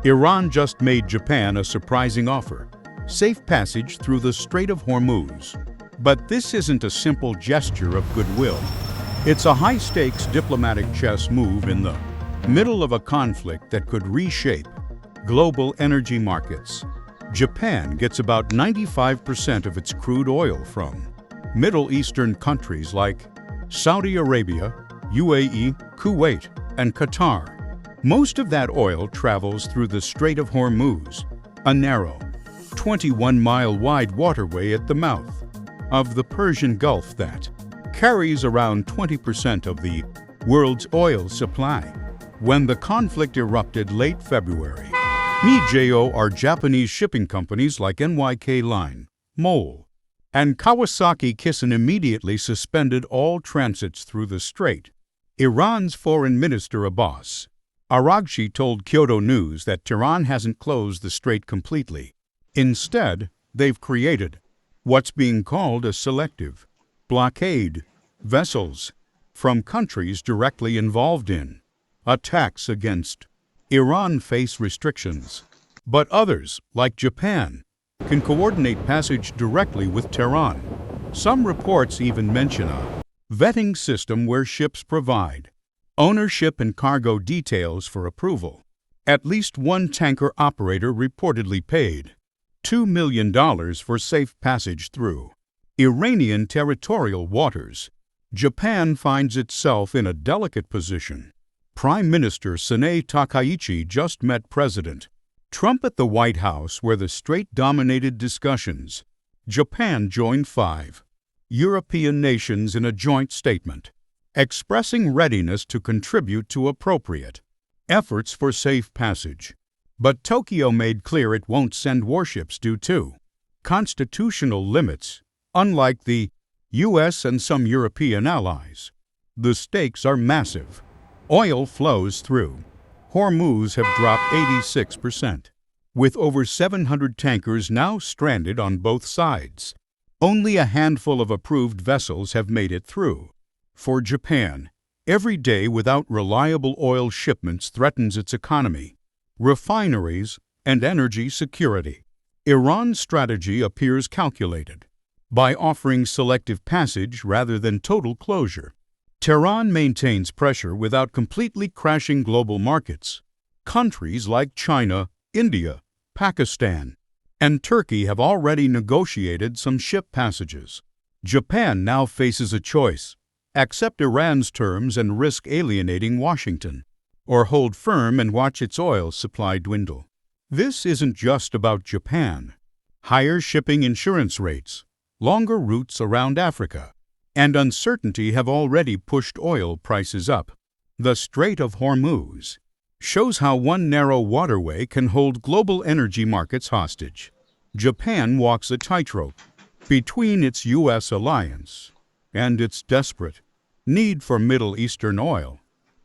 Iran just made Japan a surprising offer: safe passage through the Strait of Hormuz. But this isn't a simple gesture of goodwill. It's a high-stakes diplomatic chess move in the middle of a conflict that could reshape global energy markets. Japan gets about 95% of its crude oil from Middle Eastern countries like Saudi Arabia, UAE, Kuwait, and Qatar. Most of that oil travels through the Strait of Hormuz, a narrow, 21-mile-wide waterway at the mouth of the Persian Gulf that carries around 20% of the world's oil supply. When the conflict erupted late February, Mijo are Japanese shipping companies like NYK Line, MOL, and Kawasaki Kisen immediately suspended all transits through the strait. Iran's Foreign Minister Abbas Araghchi told Kyoto News that Tehran hasn't closed the strait completely. Instead, they've created what's being called a selective blockade. Vessels from countries directly involved in attacks against Iran face restrictions, but others, like Japan, can coordinate passage directly with Tehran. Some reports even mention a vetting system where ships provide ownership and cargo details for approval. At least one tanker operator reportedly paid $2 million for safe passage through Iranian territorial waters. Japan finds itself in a delicate position. Prime Minister Sanae Takaichi just met President Trump at the White House, where the strait dominated discussions. Japan joined 5 European nations in a joint statement, expressing readiness to contribute to appropriate efforts for safe passage. But Tokyo made clear it won't send warships due to constitutional limits, unlike the U.S. and some European allies. The stakes are massive. Oil flows through Hormuz have dropped 86%, with over 700 tankers now stranded on both sides. Only a handful of approved vessels have made it through. For Japan, every day without reliable oil shipments threatens its economy, refineries, and energy security. Iran's strategy appears calculated. By offering selective passage rather than total closure, Tehran maintains pressure without completely crashing global markets. Countries like China, India, Pakistan, and Turkey have already negotiated some ship passages. Japan now faces a choice: accept Iran's terms and risk alienating Washington, or hold firm and watch its oil supply dwindle. This isn't just about Japan. Higher shipping insurance rates, longer routes around Africa, and uncertainty have already pushed oil prices up. The Strait of Hormuz shows how one narrow waterway can hold global energy markets hostage. Japan walks a tightrope between its U.S. alliance and its desperate need for Middle Eastern oil.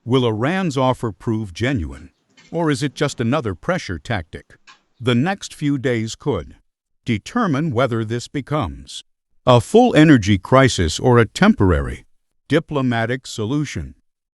Will Iran's offer prove genuine, or is it just another pressure tactic? The next few days could determine whether this becomes a full energy crisis or a temporary diplomatic solution.